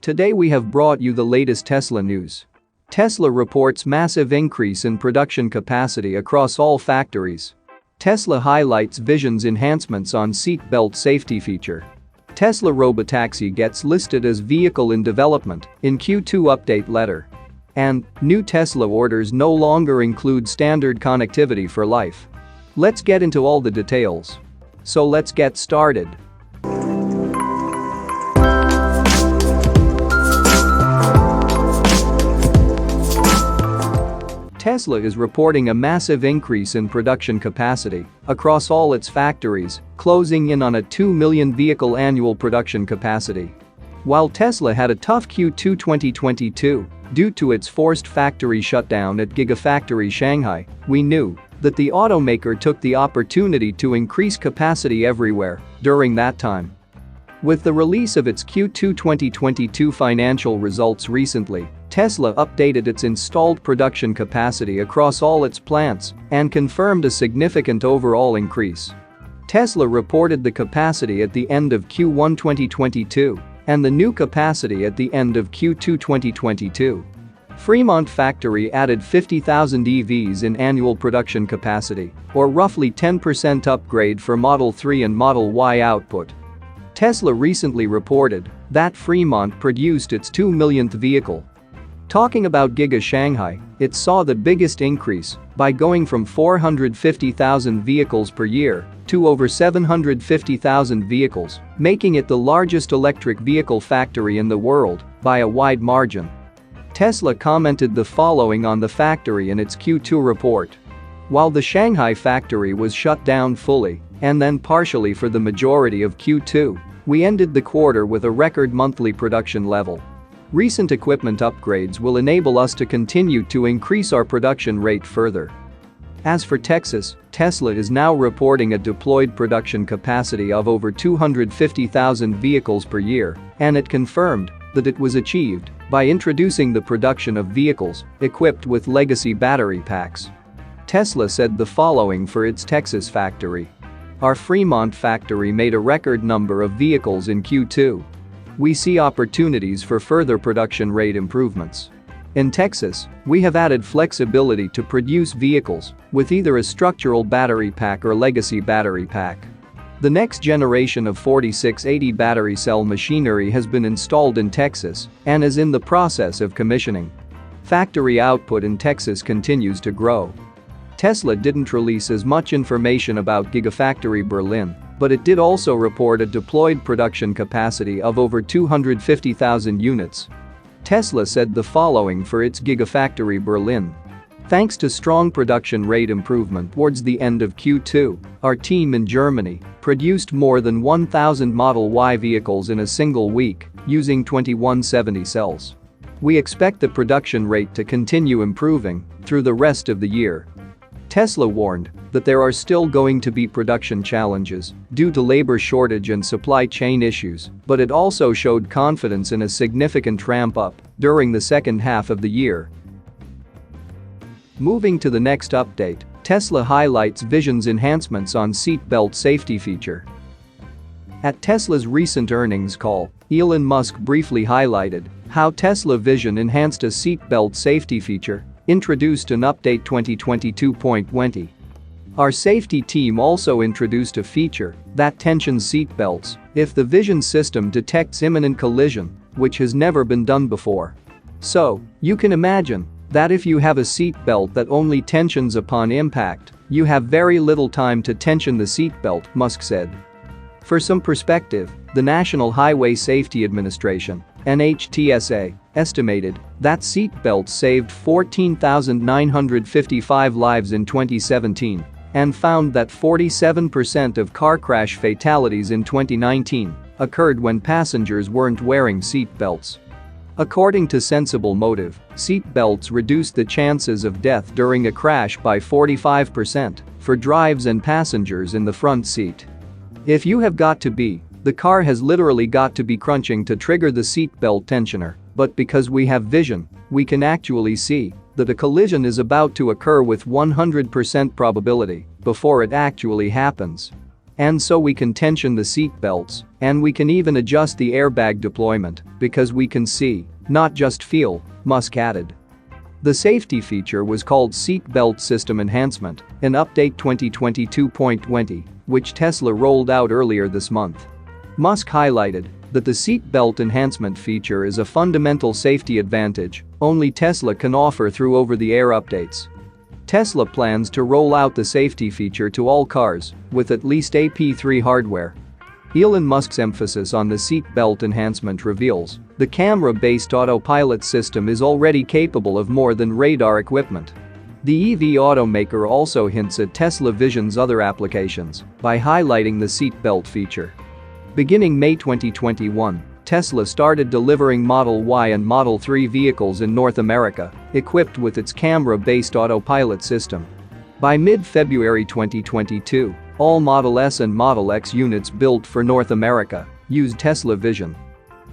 Today we have brought you the latest Tesla news. Tesla reports massive increase in production capacity across all factories. Tesla highlights Vision's enhancements on seat belt safety feature. Tesla Robotaxi gets listed as vehicle in development in Q2 update letter. And new Tesla orders no longer include standard connectivity for life. Let's get into all the details. So let's get started. Tesla is reporting a massive increase in production capacity across all its factories, closing in on a 2 million vehicle annual production capacity. While Tesla had a tough Q2 2022 due to its forced factory shutdown at Gigafactory Shanghai, we knew that the automaker took the opportunity to increase capacity everywhere during that time. With the release of its Q2 2022 financial results recently, Tesla updated its installed production capacity across all its plants and confirmed a significant overall increase. Tesla reported the capacity at the end of Q1 2022 and the new capacity at the end of Q2 2022. Fremont factory added 50,000 EVs in annual production capacity, or roughly 10% upgrade for Model 3 and Model Y output. Tesla recently reported that Fremont produced its 2 millionth vehicle. Talking about Giga Shanghai, it saw the biggest increase by going from 450,000 vehicles per year to over 750,000 vehicles, making it the largest electric vehicle factory in the world by a wide margin. Tesla commented the following on the factory in its Q2 report. While the Shanghai factory was shut down fully and then partially for the majority of Q2, we ended the quarter with a record monthly production level. Recent equipment upgrades will enable us to continue to increase our production rate further. As for Texas, Tesla is now reporting a deployed production capacity of over 250,000 vehicles per year, and it confirmed that it was achieved by introducing the production of vehicles equipped with legacy battery packs. Tesla said the following for its Texas factory. Our Fremont factory made a record number of vehicles in Q2. We see opportunities for further production rate improvements. In Texas, we have added flexibility to produce vehicles with either a structural battery pack or legacy battery pack. The next generation of 4680 battery cell machinery has been installed in Texas and is in the process of commissioning. Factory output in Texas continues to grow. Tesla didn't release as much information about Gigafactory Berlin, but it did also report a deployed production capacity of over 250,000 units. Tesla said the following for its Gigafactory Berlin. Thanks to strong production rate improvement towards the end of Q2, our team in Germany produced more than 1,000 Model Y vehicles in a single week using 2170 cells. We expect the production rate to continue improving through the rest of the year. Tesla warned that there are still going to be production challenges due to labor shortage and supply chain issues, but it also showed confidence in a significant ramp-up during the second half of the year. Moving to the next update, Tesla highlights Vision's enhancements on seat belt safety feature. At Tesla's recent earnings call, Elon Musk briefly highlighted how Tesla Vision enhanced a seat belt safety feature introduced in Update 2022.20. Our safety team also introduced a feature that tensions seat belts if the Vision system detects imminent collision, which has never been done before. So, you can imagine that if you have a seat belt that only tensions upon impact, you have very little time to tension the seat belt, Musk said. For some perspective, the National Highway Safety Administration (NHTSA) estimated that seat belts saved 14,955 lives in 2017 and found that 47% of car crash fatalities in 2019 occurred when passengers weren't wearing seat belts. According to Sensible Motive, seat belts reduce the chances of death during a crash by 45% for drives and passengers in the front seat. If you have got to be, the car has literally got to be crunching to trigger the seat belt tensioner, but because we have vision, we can actually see that a collision is about to occur with 100% probability before it actually happens. And so we can tension the seat belts, and we can even adjust the airbag deployment because we can see, not just feel," Musk added. The safety feature was called Seat Belt System Enhancement in Update 2022.20, which Tesla rolled out earlier this month. Musk highlighted that the seat belt enhancement feature is a fundamental safety advantage only Tesla can offer through over-the-air updates. Tesla plans to roll out the safety feature to all cars with at least AP3 hardware. Elon Musk's emphasis on the seat belt enhancement reveals the camera-based autopilot system is already capable of more than radar equipment. The EV automaker also hints at Tesla Vision's other applications by highlighting the seat belt feature. Beginning May 2021, Tesla started delivering Model Y and Model 3 vehicles in North America, equipped with its camera-based autopilot system. By mid-February 2022, all Model S and Model X units built for North America used Tesla Vision.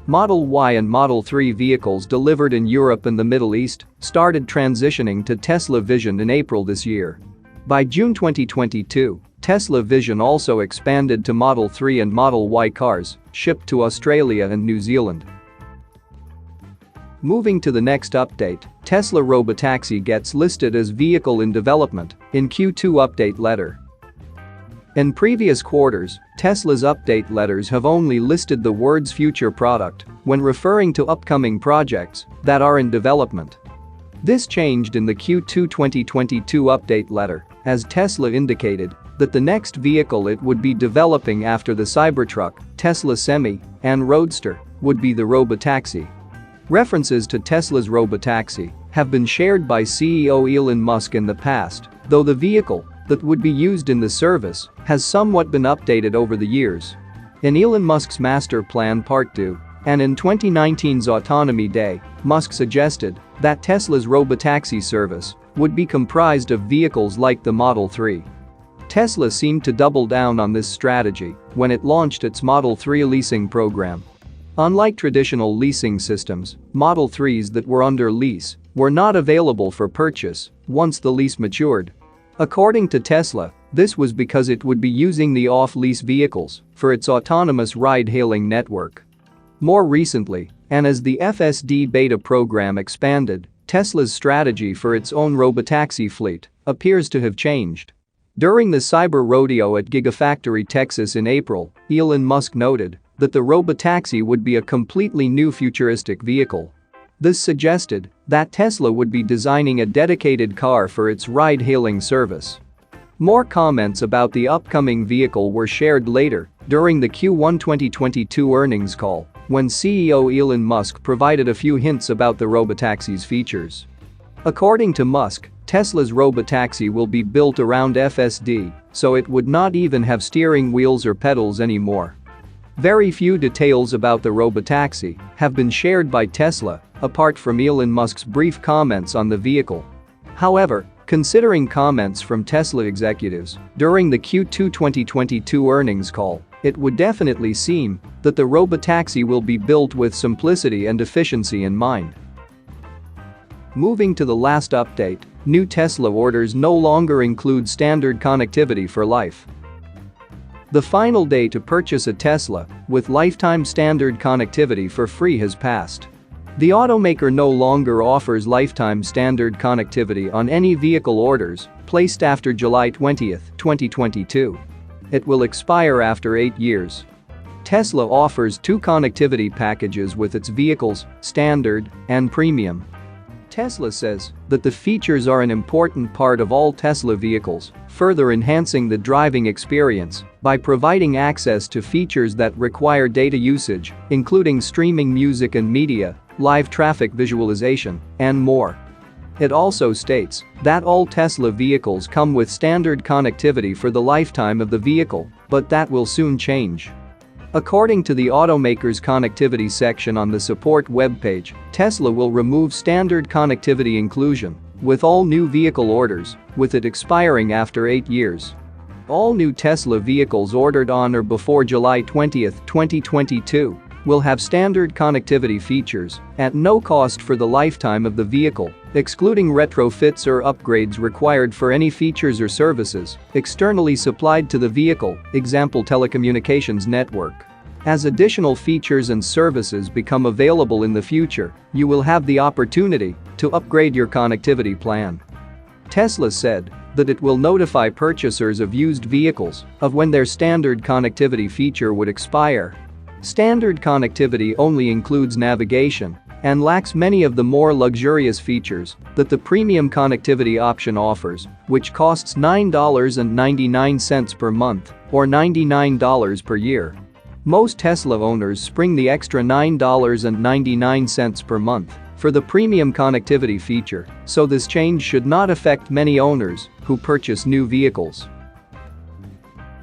Model Y and Model 3 vehicles delivered in Europe and the Middle East started transitioning to Tesla Vision in April this year. By June 2022, Tesla Vision also expanded to Model 3 and Model Y cars shipped to Australia and New Zealand. Moving to the next update, Tesla Robotaxi gets listed as vehicle in development in Q2 update letter. In previous quarters, Tesla's update letters have only listed the words future product when referring to upcoming projects that are in development. This changed in the Q2 2022 update letter, as Tesla indicated that the next vehicle it would be developing after the Cybertruck, Tesla Semi, and Roadster would be the Robotaxi. References to Tesla's Robotaxi have been shared by CEO Elon Musk in the past, though the vehicle that would be used in the service has somewhat been updated over the years. In Elon Musk's Master Plan Part 2 and in 2019's Autonomy Day, Musk suggested that Tesla's Robotaxi service would be comprised of vehicles like the Model 3. Tesla seemed to double down on this strategy when it launched its Model 3 leasing program. Unlike traditional leasing systems, Model 3s that were under lease were not available for purchase once the lease matured. According to Tesla, this was because it would be using the off-lease vehicles for its autonomous ride-hailing network. More recently, and as the FSD beta program expanded, Tesla's strategy for its own Robotaxi fleet appears to have changed. During the Cyber Rodeo at Gigafactory Texas in April, Elon Musk noted that the Robotaxi would be a completely new futuristic vehicle. This suggested that Tesla would be designing a dedicated car for its ride-hailing service. More comments about the upcoming vehicle were shared later during the Q1 2022 earnings call, when CEO Elon Musk provided a few hints about the Robotaxi's features. According to Musk, Tesla's Robotaxi will be built around FSD, so it would not even have steering wheels or pedals anymore. Very few details about the Robotaxi have been shared by Tesla, apart from Elon Musk's brief comments on the vehicle. However, considering comments from Tesla executives during the Q2 2022 earnings call, it would definitely seem that the Robotaxi will be built with simplicity and efficiency in mind. Moving to the last update, new Tesla orders no longer include standard connectivity for life. The final day to purchase a Tesla with lifetime standard connectivity for free has passed. The automaker no longer offers lifetime standard connectivity on any vehicle orders placed after July 20, 2022. It will expire after 8 years. Tesla offers 2 connectivity packages with its vehicles, Standard and Premium. Tesla says that the features are an important part of all Tesla vehicles, further enhancing the driving experience by providing access to features that require data usage, including streaming music and media, live traffic visualization, and more. It also states that all Tesla vehicles come with standard connectivity for the lifetime of the vehicle, but that will soon change. According to the automaker's connectivity section on the support webpage, Tesla will remove standard connectivity inclusion with all new vehicle orders, with it expiring after 8 years. All new Tesla vehicles ordered on or before July 20, 2022 will have standard connectivity features at no cost for the lifetime of the vehicle, excluding retrofits or upgrades required for any features or services externally supplied to the vehicle, example telecommunications network. As additional features and services become available in the future, you will have the opportunity to upgrade your connectivity plan. Tesla said that it will notify purchasers of used vehicles of when their standard connectivity feature would expire. Standard connectivity only includes navigation and lacks many of the more luxurious features that the premium connectivity option offers, which costs $9.99 per month or $99 per year. Most Tesla owners spring the extra $9.99 per month for the premium connectivity feature, so this change should not affect many owners who purchase new vehicles.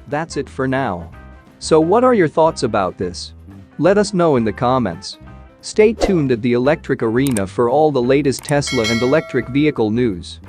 That's it for now. So what are your thoughts about this? Let us know in the comments. Stay tuned at the Electric Arena for all the latest Tesla and electric vehicle news.